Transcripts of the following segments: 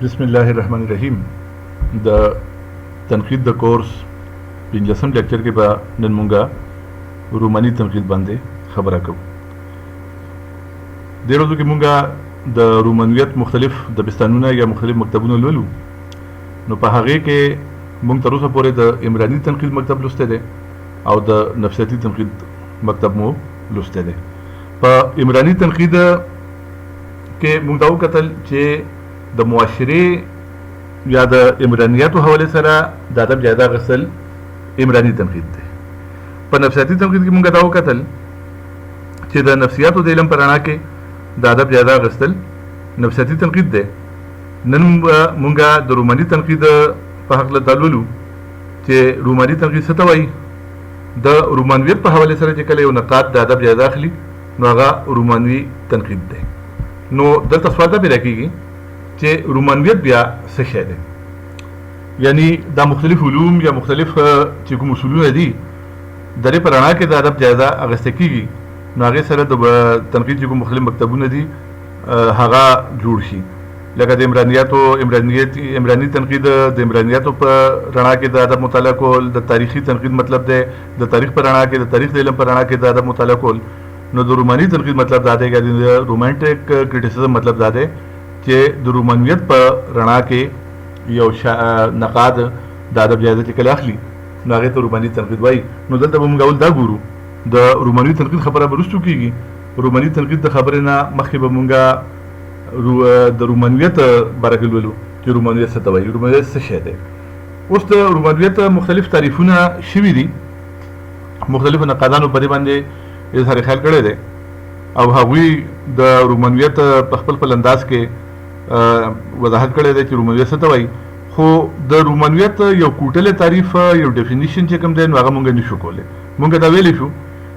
बिस्मिल्लाहिर्रहमानिर्रहीम د तनकीद the course 15 लेक्चर के बाद नन मुंगा रूमानी तनकीद बांधे खबरा को दे रोज़ों की मुंगा द रूमानियत मुख्तलिफ दबिस्तानूना या मुख्तलिफ मकतबूना लोलू नो पहागे के मुंग तरोसा पोरे द इमरानी तनकीद मकतब लुस्ते दे और द नफसियाती तनकीद मकतब मो लुस्ते दे प इमरानी तनकीद के मुंगदाऊ कतल चे द मुआशरे या द इमरानियात हवाले सरा दादब जायदा गसल इमरानी तनकीद दे पर नफसियाती तनकीद की मुंगा दाऊ कतल चे द नफसियात व इलम पराना के दादब जायदा गसल नफसियाती तनकीद दे नन मुंगा द रूमानी तनकीद पहकल दालुलू चे रूमानी तनकीद सतवाई द रूमानियत पर हवाले सरा चे कले नकात दादब जायदा अखली नो आगा रूमानी तनकीद दे नो दल तस्वादा भी रखेगी चे रूमानियत बिया से शय दे यानी दा मुख्तलिफ उलूम या मुख्तलिफ चिकुम उसूलून दी दरे पराना के दादब जायजा अगस्ते कीगी नागे सर तनकीद चिकुम मुख्तलिफ मकतबून दी हागा जुड़ शी लगा द इमरानी तनकीद द इमरानियात पर रणा के दादब मुताला कोल द तारीखी तनकीद मतलब दे द तारीख पर रणा के द तारीख इलम पर रणा के दादब मुताला कोल नो द रूमानी तनकीद मतलब दादे या रोमांटिक क्रिटिसिज्म मतलब दादे कि द रूमानियत पर रणा के यो नकाद दादब जायजा के कलाखली नागे तो रूमानी तनकीद वाई नो दल तब मुंगाउल दा गुरु द रूमानी तनकीद खबर बरुस्तु कीगी रूमानी तनकीद द खबर ना मखिब मुंगा द रूमानियत बारकल वलू कि रूमानियत से तवाई रूमानियत से शहदे उस द रूमानियत मुख्तलिफ तारीफुना शिवी दी मुख्तलिफ नकादान पर बांधे इजहार ख्याल करे दे अब हावी द रूमानियत पखपल पल अंदाज के वजाहत करे दे कि रूमानियत से तवाई हो द रूमानियत यो कूटले तारीफ यो डेफिनेशन चे कम दे वागा मुंगे निशु कोले मुंगे दा वेली शु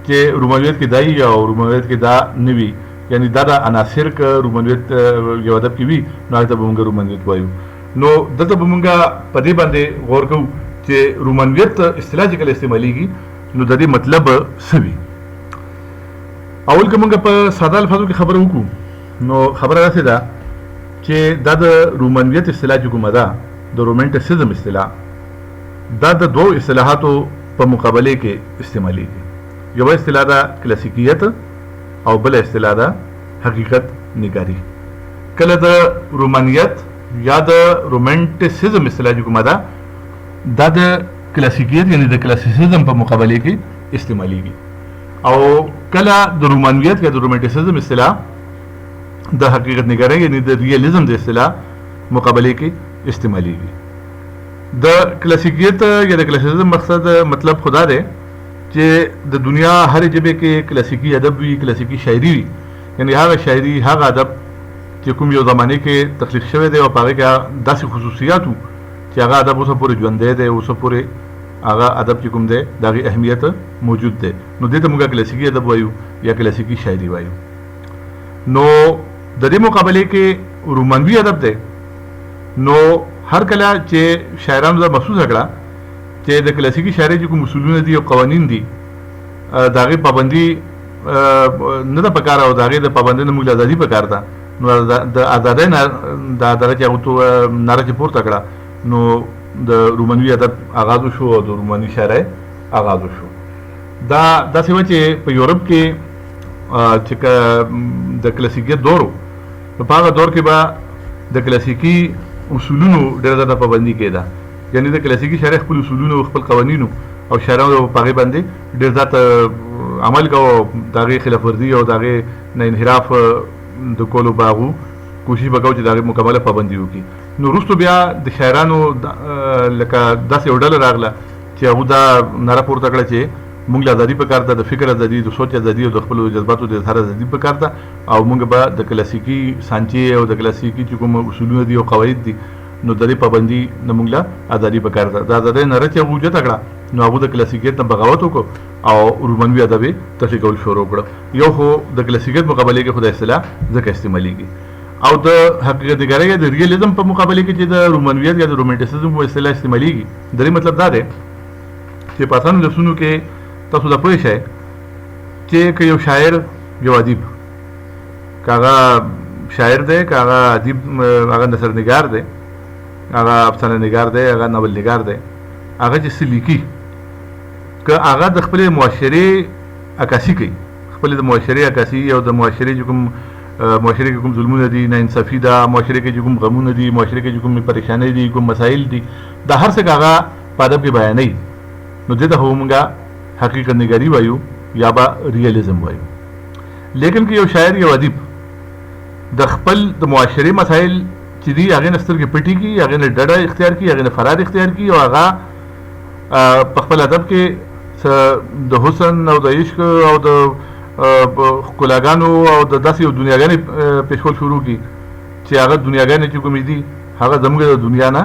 कि रूमानियत की दाई या रूमानियत की दा नवी यानी दादा अनासिर का रूमानियत यो अदब की भी ना तब मुंगे रूमानियत वायु नो दतब मुंगा पदे बांधे गौर को कि रूमानियत इस्तिलाह के इस्तेमाली की नो ददी मतलब सभी अवल के मुंगा पर सादा अल्फाजों की खबर हुकू नो खबर ऐसे दा कि दाद रूमानियत इस्तिलाह जो गुमदा द रोमांटिसिज्म इस्तिलाह दाद दो इस्तिलाहातों पर मुकाबले के इस्तेमाली की यह इस्तिलाह दा क्लासिकियत और बल इस्तिलाह दा हकीकत निगारी कल द रोमानियत या द रोमांटिसिज्म इस्तिलाह जो गुमदा दाद क्लासिकियत यानी द क्लासिसिज्म पर मुकाबले के इस्तेमाली की और कला द रोमानियत या द रोमांटिसिज्म इस्तिलाह द हकीकत निगारी यानी द रियलिज्म द इस्तिलाह मुकाबले की इस्तेमाली की द क्लासिकियत या द क्लासिसिज्म मकसद मतलब खुदा दे कि द दुनिया हर जबे के क्लासिकी अदब भी क्लासिकी शायरी भी यानी हाँ शायरी हाँ अदब कि कुम यो ज़माने के तख्लीक शवे दे और पागे क्या 10 खसूसियात हूँ कि आगा अदब उस पूरे जुंदे दे उस पूरे आगा अदब की कुम दे दागी अहमियत मौजूद दे नो दे तो मुंगा क्लासिकी अदब वायु या क्लासिकी शायरी वायु नो दरे मुकाबले के रोमानवी अदब दे नो हर कला चे शायरान दा महसूस हकड़ा चे द क्लासिकी शायरी जो मुसूलून दी और कवानीन दी दागे पाबंदी न दा पकार और दागे द पाबंदी न मुगल आज़ादी पकार था नो द आज़ादी ना दा दारा चाहूँ तो नारा चिपोर तकड़ा नो द रोमानवी अदब आगाज़ शो और द रोमानी शायरी आगाज़ शो दा सिवा चे यूरोप के चिका द क्लासिकियत दौर तो पागा दौर के बाद द क्लासिकी उसूलून डेरा ज़्यादा पाबंदी के दा यानी द क्लासिकी शायरी खपल उसूलून खपल कवानीन और शायरों पागे बंदे डेर ज़्यादा अमल का दागे खिलाफ वर्जी और दागे न इनहिराफ द कोलो बागू कोशिश बगाओ दागे मुकम्मल पाबंदी होगी नो रुस तो ब्या द शायरानो लका 10 डॉलर आगला चे अबूदा नारा पोर तकड़ा चे मुंगल आज़ादी पर कारता द फिक्र आज़ादी द सोच आज़ादी और द खपल जज्बातों द इजहार आज़ादी पर कारता और मुंग बा द क्लासिकी सांचे और द क्लासिकी चुकुम उसूलून दी और कवायद दी नो दरी पाबंदी न मुंगला आज़ादी पर कारता द आज़ादी न रचे अबू तकड़ा नो अबू द क्लासिकियत न बगावतों को और रोमानवी अदबे तफरीकल शोर कड़ा यो हो द क्लासिकियत मुकाबले के खुदा इस्तिलाह ज़का इस्तेमाली की और द हकीकत निगारी या द रियलिज्म पर मुकाबले के चे द रोमानियत या द रोमांटिसिज्म को इस्तिलाह इस्तेमाली की दरी मतलब दादे कि पासान लसुनु के तसु द पेश है कि यो शायर यो अदीब कागा شاعر دی که هغه ادیب هغه نثر نگار دی هغه افسانه نگار دی هغه ناول نگار دی هغه چې څه لیکي که هغه د خپلې معاشرې عکاسي کوي خپلې د معاشرې عکاسي او د معاشرې چې کوم معاشرې کې کوم ظلمونه دي ناانصافي ده معاشرې کې چې کوم غمونه دي معاشرې کې چې کوم پریشانۍ دي کوم مسایل دي دا هر څه هغه په ادب کې بیانوي نو دې ته خو مونږه حقیقت نګاري وایو یا به ریالیزم وایو لیکن که یو شاعر یو ادیب د خپل د معاشرې مسایل چې دي هغې نه سترګې پټې کړي هغې نه ډډه اختیار کړي هغې نه فرار اختیار کړي او هغه په خپل ادب کې د حسن او د عشق او د ښکلاګانو او د داسې یو دنیاګانې پیښول شروع کړي چې هغه دنیاګانې چې کومې دي هغه زموږ د دنیا نه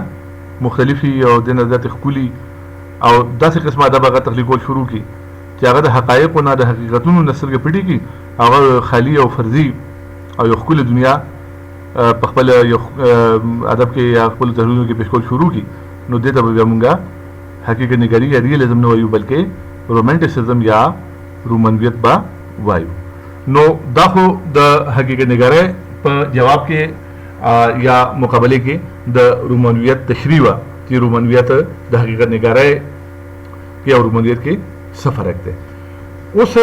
مختلفي او دې نه زیاتې ښکلي او داسې قسمه ادب هغه تخلیقول شروع کړي چې هغه د حقایقو نه د حقیقتونو نه سترګې پټې کړي هغه خالي او فرضي او یو ښکلې دنیا په خپل یو ادب کې یا خپل تحریرونو کې پیښ کول شروع کړي نو دې ته به بیا مونږه حقیقت نګاري یا ریالیزم نه وایو بلکې رومانټیسزم یا رومانویت به وایو نو دا خو د حقیقت نګارۍ په جواب کې یا مقابله کې د رومانویت تشریح وه چې رومانویت د حقیقت نګارۍ کې او رومانویت کې څه فرق دی اوس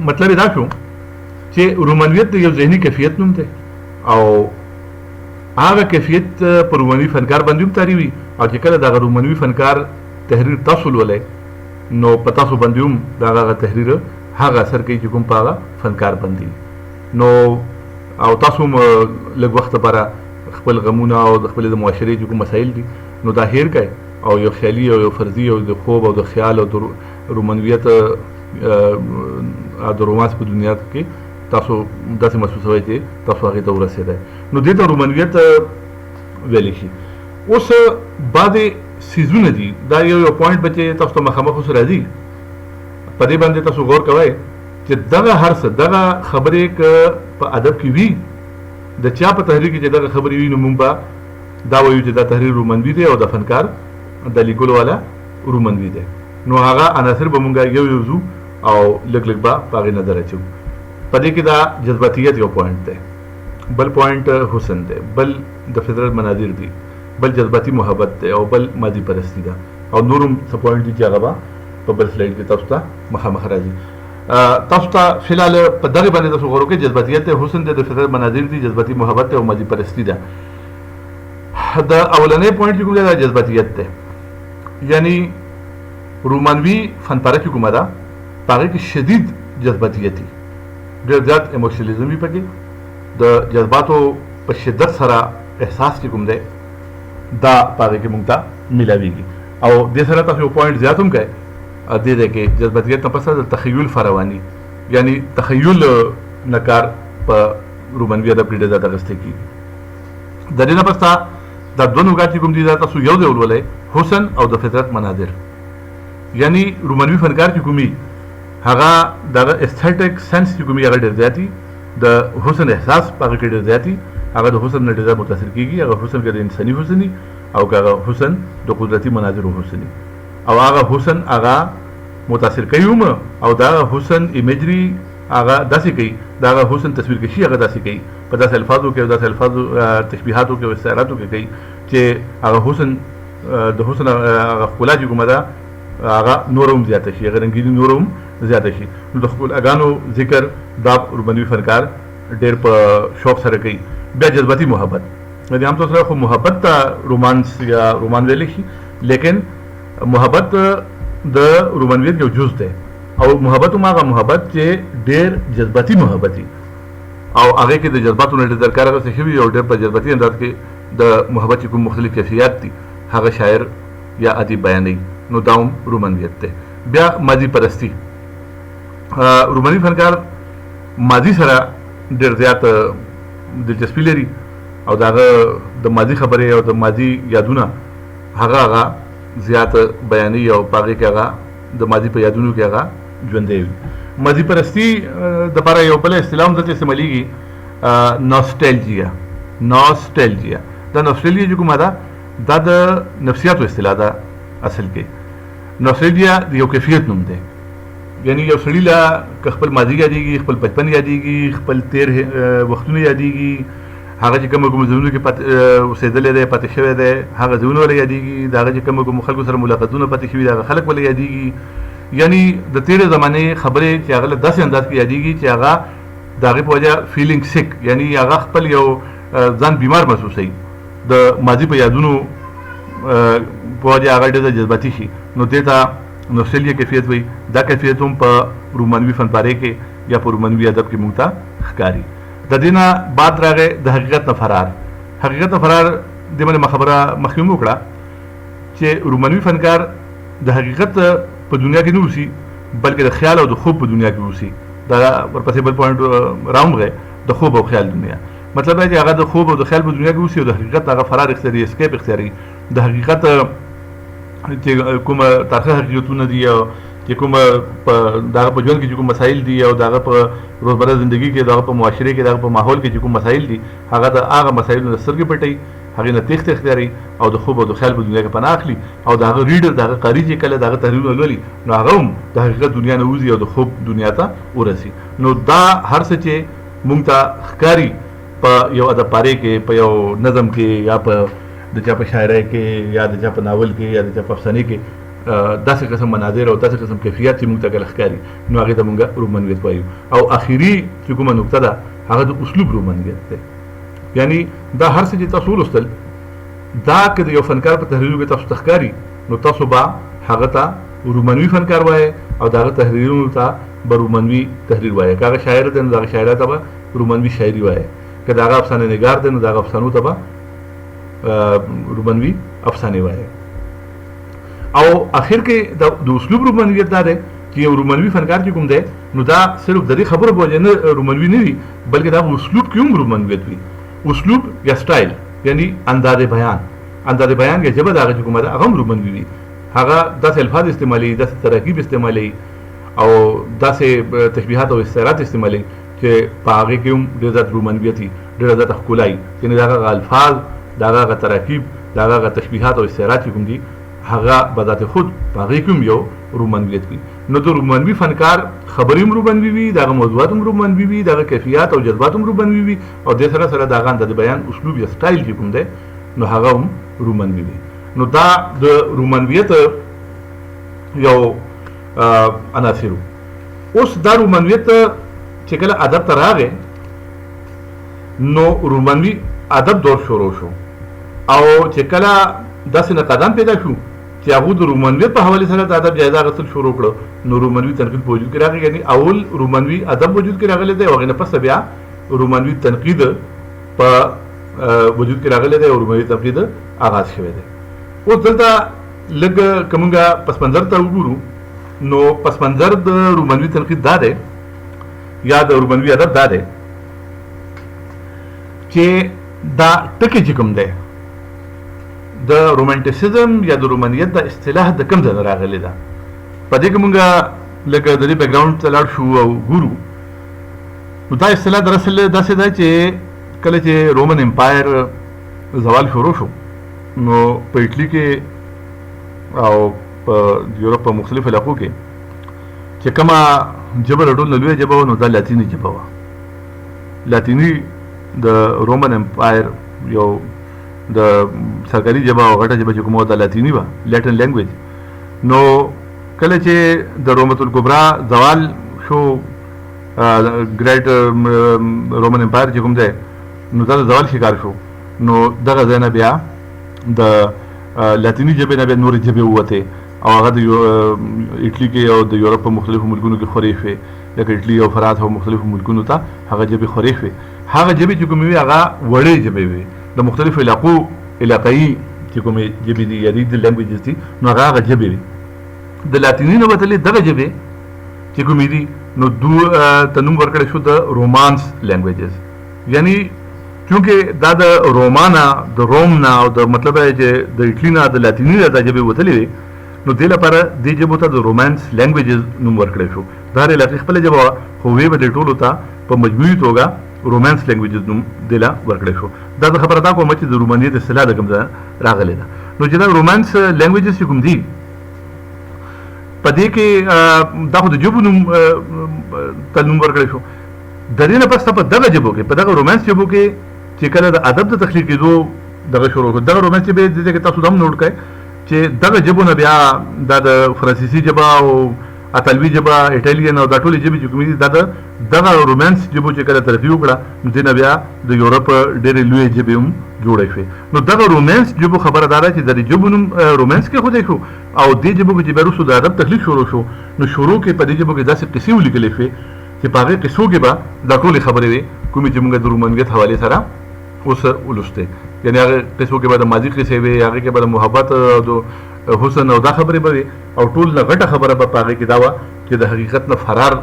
مطلب دا شو چې رومانویت د یو ذهني کیفیت نوم دی او هغه کیفیت په رومانوي فنکار باندې هم تاری وي او چې کله دغه رومانوي فنکار تحریر تاسو لولئ نو په تاسو باندې هم د هغه تحریر هغه اثر کوي چې کوم په هغه فنکار باندې نو او تاسو هم لږ وخت لپاره خپل غمونه او د خپلې د معاشرې چې کوم مسایل دي نو دا هیر کوئ او یو خیالي او یو فرضي او د خوب او د خیال او د رومانویت د رومانس په دنیا کې تاسو داسې محسوسوئ چې تاسو هغې ته ورسېدئ نو دې ته رومانویت ویلی شي اوس بعضې څیزونه دي دا یو پوینټ به چې تاسو ته مخامخ اوس راځي په دې باندې تاسو غور کوئ چې دغه هر څه دغه خبرې که په ادب کې وي د چا په تحریر کې چې دغه خبرې وي نو موږ به دا وایو چې دا تحریر رومانوي دی او د فنکار د لیکلو والا رومانوي دی نو هغه عناصر به موږ یو یو ځو او لږ لږ به په هغې نظر اچوو په دې کې دا جذباتیت یو پوینټ دی بل پوینټ حسن دی بل د فطرت مناظر دي بل جذباتي محبت دی او بل مادي پرستی ده او نور هم څه پوینټ دي چې هغه به په بل سلایډ کې تاسو ته مخامخ راځي تاسو ته فلحال په دغې باندې تاسو غور وکړئ جذباتیت دی حسن دی د فطرت مناظر دي جذباتي محبت دی او مادي پرستی ده د اولنی پوینټ چې کوم دی دا جذباتیت دی یعنی رومانوي فنپاره چې کومه ده په هغې کې شدید جذباتیت دي ډېر زیات ایموشنلیزم وي پکې د جذباتو په شدت سره احساس چې کوم دی دا په هغې کې موږ ته میلاویږي او دې سره تاسو یو پوینټ زیات هم کوئ دې ځای کې جذباتیت نه پس د تخیل فراواني یعنی تخیل نه کار په رومانوي ادب کې ډېر زیات اخیستی کېږي د دې نه پس دا دوه نوګات چې کوم دي دا تاسو یو ځای ولولئ حسن او د فطرت مناظر یعنی رومانوي فنکار چې کومي هغه دغه استھیټک سنس چې کومي هغه ډېر زیات د حسن احساس په هغه کې ډېر زیات هغه د حسن نه ډېر متاثر کېږي هغه حسن که د انساني حسن او که هغه حسن د قدرتي مناظرو حسن او هغه حسن هغه متاثر کوي هم او دا حسن ایمیجري هغه داسې کوي دا هغه حسن تصویر کشي هغه داسې کوي په داسې الفاظو کې او داسې الفاظو تشبیهاتو کې او استعاراتو کې کوي چې هغه حسن د حسن هغه ښکلا چې کومه ده هغه نور هم زیاته شي هغه رنګیني نور هم زیاته شي نو د ښکلاګانو ذکر دا رومانوي فنکار ډېر په شوق سره کوي بیا جذباتي محبت د عام طور سره خو محبت ته رومانس یا رومان ویلی شي لیکن محبت د رومانویت یو جز دی او محبت هم هغه محبت چې ډېر جذباتي محبت وي او هغې کې د جذباتو نه ډېر درکار اخیستل شوي او ډېر په جذباتي انداز کې د محبت چې کوم مختلف کیفیات دي هغه شاعر یا ادیب بیانوي نو دا هم رومانویت دی بیا ماضي پرستی رومانوي فنکار ماضي سره ډېر زیات دلچسپي لري او د هغه د ماضي خبرې او د ماضي یادونه هغه زیات بیانوي او په هغې کې هغه د ماضي په یادونو کې هغه ژوندی وي ماضي پرستي دپاره یو بله اصطلاح هم دلته استعمالیږي نوسټیلجیا دا نوسټیلجیا چې کومه ده دا د نفسیاتو اصطلاح ده اصل کې نوسټیلجیا د یو کیفیت نوم دی یعنی یو سړي له که خپل ماضي یادېږي، خپل بچپن یادېږي، خپل تیر وختونه یادېږي، هغه چې کوم ځایونو کې اوسېدلی دی، پاتې شوی دی، هغه ځایونه ولې یادېږي، د هغه چې کوم خلکو سره ملاقاتونه پاتې شوي دي هغه خلک ولې یادېږي. یعنی د تېرې زمانې خبرې چې هغه له داسې انداز کې یادېږي چې هغه د هغې په وجه فیلینګ سیک، یعنی هغه خپل یو ځان بیمار محسوسوي، د ماضي په یادونو په وجه هغه ډېر جذباتي شي، نو دې ته نوسټالژیا کیفیت وایي. دا کیفیت هم په رومانوي فنپارې کې یا په رومانوي ادب کې موږ ته ښکاري. د دې نه بعد راغی د حقیقت نه فرار. حقیقت نه فرار دې باندې ما خبره مخکې هم وکړه چې رومانوي فنکار د حقیقت په دنیا کې نه اوسي بلکې د خیال او د خوب په دنیا کې اوسي. دا ورپسې بل پوینټ راوړی، د خوب او خیال دنیا. مطلب دا چې هغه د خوب او د خیال په دنیا کې اوسي او د حقیقت هغه فرار اختیاري، اسکیپ اختیاري. د حقیقت چې کومه تاریخي حقیقتونه دي او چې کومه دغه په ژوند کې چې کوم مسایل دي او دغه په روزمره زندګي کې دغه په معاشره کې دغه په ماحول کې چې کوم مسایل دي هغه د هغه مسایلو نه سترګې پټوي، هغې نه تېښته اختیاري او د خوب او د خیال په دنیا کې پناه اخلي. او د هغه ریډر، د هغه قاري چې کله د هغه تحریرونه لولي نو هغه هم د حقیقت دنیا نه وځي او د خوب دنیا ته ورسي. نو دا هر څه چې موږ ته ښکاري په یو ادب پارې کې، په یو نظم کې، یا په د چا په شاعرۍ کې، یا د چا په ناول کې، یا د چا په افسانې کې داسې قسم مناظر او داسې قسم کیفیت چې موږ ته کله ښکاري نو هغې ته موږ رومانویت وایو. او اخري چې کومه نقطه ده هغه د اسلوب رومانویت دی. یعنی دا هر څه چې تاسو ولوستل دا که د یو فنکار په تحریرونو کې تاسو ته ښکاري نو تاسو به هغه ته رومانوي فنکار وایي او د هغه تحریرونو ته به رومانوي تحریر وایي. که هغه شاعر دی نو د هغه شاعرۍ ته به رومانوي شاعري وایي. که د هغه افسانه نګار دی نو د هغه افسانو ته به رومانوي افسانې وایي. او اخر کې د اسلوب رومانویت دا دی چې یو رومانوي فنکار چې کوم دی نو دا صرف د دې خبرو په وجه نه رومانوي نه وي بلکې دا اسلوب کې هم رومانویت وي. اسلوب یا سټایل یعنی انداز بیان، انداز بیان یا ژبه د هغه چې کومه ده هغه هم رومانوي وي. هغه داسې الفاظ استعمالوي، داسې تراکیب استعمالوي او داسې تشبیهات او استعارات استعمالوي چې په هغې کې هم ډېر زیات رومانویت وي، ډېره زیاته ښکلا وي. یعنې د هغه الفاظ، د هغه تراکیب، د هغه تشبیهات او استعارات چې کوم دي هغه به ذات خود په هغې کې هم یو رومانویت وي. نو د رومانوي فنکار خبرې هم رومانوي وي، د هغه موضوعات هم رومانوي وي، د هغه کیفیات او جذبات هم رومانوي وي او دې سره سره د هغه د بیان اسلوب یا سټایل چې کوم دی نو هغه هم رومانوي وي. نو دا د رومانویت یو عناصر. اوس دا رومانویت چې کله ادب ته راغی نو رومانوي ادب دور شروع شو او چې کله داسې نقادان پیدا شو چې هغوی د رومانویت په حوالې سره د ادب جایزه اخیستل شروع کړه نو رومانوي تنقید په وجود کې راغی. یعنې اول رومانوي ادب وجود کې راغلی دی او هغې نه پسته بیا رومانوي تنقید په وجود کې راغلی دی او رومانوي تنقید آغاز شوی دی. اوس دلته لږ که موږ پس منظر ته وګورو نو پس منظر د رومانوي تنقید دا دی یا د رومانوي ادب دا دی چې دا ټکی چې کوم دی د رومانټیسزم یا د رومانیت د اصطلاح د کوم ځای نه راغلی ده. په دې کې موږ لکه د دې بیکګراونډ ته لاړ شو او ګورو نو دا اصطلاح دراصل داسې ده چې کله چې رومن امپایر زوال شروع شو نو په اټلي کې او په یورپ په مختلفو علاقو کې چې کومه ژبه له ټولو نه لویه ژبه وه نو دا لاتیني ژبه وه. لاتیني د رومن امپایر یو د سرکاري ژبه او غټه ژبه چې کومه وه دا لاتیني وه، لیټن لینګویج. نو کله چې د رومت الکبرا زوال شو، ګریټ رومن امپایر چې کوم دی نو دا د زوال شکار شو نو دغه ځای نه بیا د لاتیني ژبې نه بیا نورې ژبې ووتې او هغه د اټلي کې او د یورپ په مختلفو ملکونو کې خورې شوې، لکه اټلي او فرانس او مختلفو ملکونو ته هغه ژبې خورې شوې. هغه ژبې چې کومې وي هغه وړې ژبې وي، د مختلفو علاقو علاقایي چې کومې ژبې دي یا ریجنل لینګویجز دي نو هغه ژبې وي. د لاتیني نه وتلې دغه ژبې چې کومې دي نو ته نوم ورکړی شو د رومانس لینګویجز. یعنی چونکې دا د رومانا د روم نه او د مطلب چې د اټلي نه د لاتیني نه دا ژبې وتلې وي نو دې لپاره دې ژبو ته د رومانس لینګویجز نوم ورکړی شو. دا هر علاقې خپله ژبه وه خو ویې به دې ټولو ته په مجموعي توګه رومانس لینګویجز نوم دې له ورکړی شو. دا زه خبره دا کوم چې د رومانیت اصطلاح د کوم ځای راغلې ده. نو چې دا رومانس لینګویجز چې کوم دي په دې کې دا خو د ژبو نوم ته نوم ورکړی شو. د دې نه پس په دغه ژبو کې په دغه رومانس ژبو کې چې کله د ادب د تخلیق کېدو دغه شروع کړو، دغه رومانس ژبې دې کې تاسو هم نوټ کړئ چې دغه ژبو نه بیا دا د فرانسیسي ژبه او اطالوي ژبه، ایټالین او دا ټولې ژبې چې کومې دي دا د دغه رومانس ژبو چې کله ترقي وکړه نو دې نه بیا د یورپ ډېرې لویې ژبې هم جوړې شوې. نو دغه رومانس ژبو خبره دا ده چې د دې ژبو نوم رومانس کېښودی شو او دې ژبو کې چې بیا وروسته د ادب تخلیق شروع شو نو شروع کې په دې ژبو کې داسې قصې ولیکلې شوې چې په هغې قصو کې به دا ټولې خبرې وې کومې چې موږ د رومانویت حوالې سره اوس ولوستې. یعنې هغې قصو کې به د ماضي قصې وې، هغې کې به د محبت او د حسن او دا خبرې به وي او ټول نه غټه خبره به په هغې کې دا وه چې د حقیقت نه فرار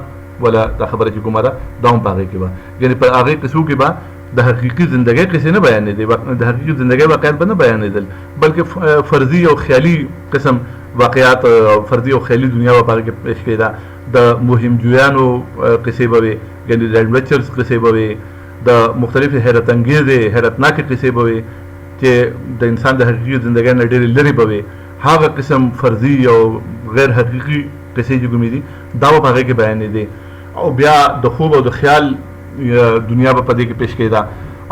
ولا دا خبره چې کومه ده دا هم په هغې کې به، یعنې په هغې قصو کې به د حقیقي زندګۍ قصې نه بیانېدې، د حقیقي زندګۍ واقعیت به نه بیانېدل بلکې فرضي او خیالي قسم واقعیات او فرضي او خیالي دنیا به په هغې کې پیش کېده. د مهم جویانو قصې به وي، یعنې د ایډونچرز قصې به وي، د مختلفې حیرت انګیزې حیرتناکې قصې به وي چې د انسان د حقیقي زندګۍ نه ډېرې لرې به وي. هغه قسم فرضي او غیر حقیقي قصې چې کومې دي دا به په هغې کې بیانېدې او بیا د خوب او د خیال دنیا به په دې کې پیش کېده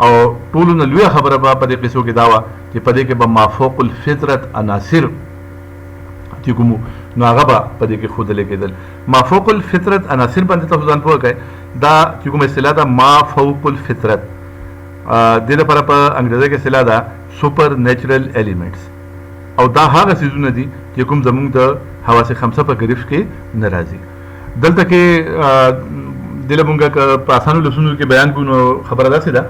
او ټولو نه لویه خبره به په دې قصو کې دا وه چې په دې کې به مافوق الفطرت عناصر چې کوم نو هغه به په دې کې ښودلی کېدل. مافوق الفطرت عناصر باندې تاسو ځان پوه کړئ، دا چې کومه اصطلاح ده مافوق الفطرت، دې لپاره په انګریزي کې اصطلاح ده سوپر نیچرل ایلیمنټس او دا هغه څیزونه دي چې کوم زموږ د حواس خمسه په ګرفت کې نه راځي. دلته کې دله مونږ په اسانو لفظونو کې بیان کوو نو خبره داسې ده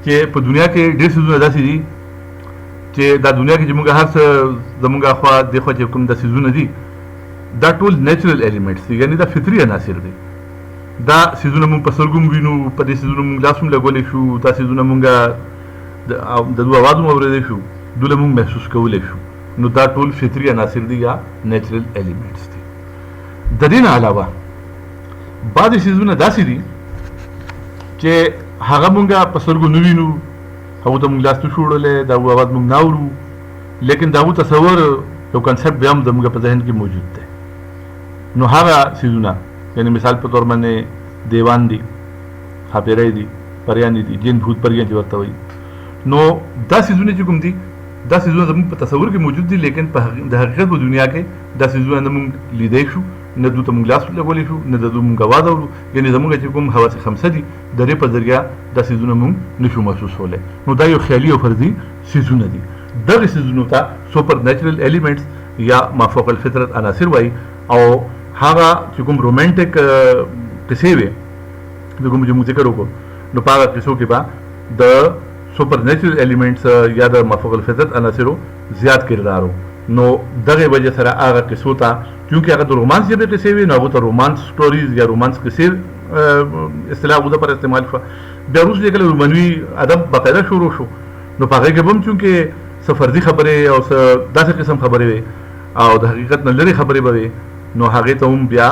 چې په دنیا کې ډېر څیزونه داسې دي چې دا دنیا کې چې مونږ هر څه زمونږ خوا دېخوا چې کوم دا څیزونه دي دا ټول نیچرل ایلیمنټس دي، یعنې دا فطري عناصر دي. دا څیزونه مونږ په سترګو هم وینو، په دې څیزونو مونږ لاس هم لګولی شو، دا څیزونه مونږ د دوی اواز هم اورېدی شو، دوی مونږ محسوس کولی شو. نو دا ټول فطري عناصر دي یا نیچرل ایلیمنټس دي. د دې نه علاوه بعضې څیزونه داسې دي چې هغه مونږ په سترګو نه وینو، هغو ته مونږ لاس نشو وړلی، د هغو اواز مونږ نه اورو، لیکن د هغو تصور یو کنسپټ بیا هم زموږ په ذهن کې موجود دی. نو هغه څیزونه یعنې مثال په طور باندې دیوان دي، ښاپیری دي، پریانې دي، جن بھوت پریان چې ورته وایي، نو دا څیزونه چې کوم دي دا څیزونه زموږ په تصور کې موجود دي لیکن په د حقیقت په دنیا کې دا څیزونه نه مونږ لیدی شو، نه دوی ته مونږ لاس لګولی شو، نه د دوی مونږ اواز اورو، یعنې زموږ چې کوم حواس خمسه دي د دې په ذریعه دا څیزونه مونږ نشو محسوسولی. نو دا یو خیالي او فرضي څیزونه دي. دغه څیزونو ته سوپر نیچرل ایلیمنټس یا مافوق الفطرت عناصر وایي او هغه چې کوم رومانټیک قصې وې د کوم چې موږ ذکر وکړو نو په هغه قصو کې به د سوپر نیچرل ایلیمنټس یا د مافوق الفطرت عناصرو زیات کردار و. نو دغه وجه سره هغه قصو ته چونکې هغه د رومانس ژبې قصې وې نو هغو ته رومانس سټوریز یا رومانس قصې اصطلاح هغو دپاره استعمال شوه. بیا وروسته کله رومانوي ادب باقاعده شروع شو نو په هغې کې به هم چونکې څه فرضي خبرې او څه داسې قسم خبرې وې او د حقیقت نه لرې خبرې به وې نو هغې ته هم بیا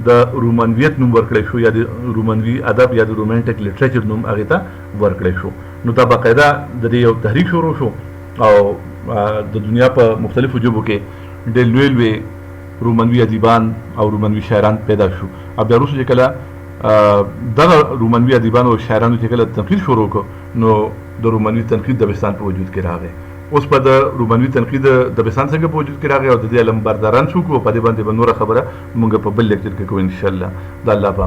د رومانویت نوم ورکړی شو یا د رومانوي ادب یا د رومانټیک لټریچر نوم هغې ته ورکړی شو. نو دا باقاعده د دې یو تحریک شروع شو او د دنیا په مختلفو ژبو کې ډېر لوی لوی رومانوي ادیبان او رومانوي شاعران پیدا شو. او بیا وروسته چې کله دغه رومانوي ادیبانو او شاعرانو چې کله تنقید شروع کړو نو د رومانوي تنقید دبستان په وجود کې راغی. اوس په د رومانوي تنقید دبستان څنګه په وجود کې راغی او د دې علمبرداران څوک وو په دې باندې به نوره خبره مونږ په بل لیکچر کې کوو انشاءالله. د الله په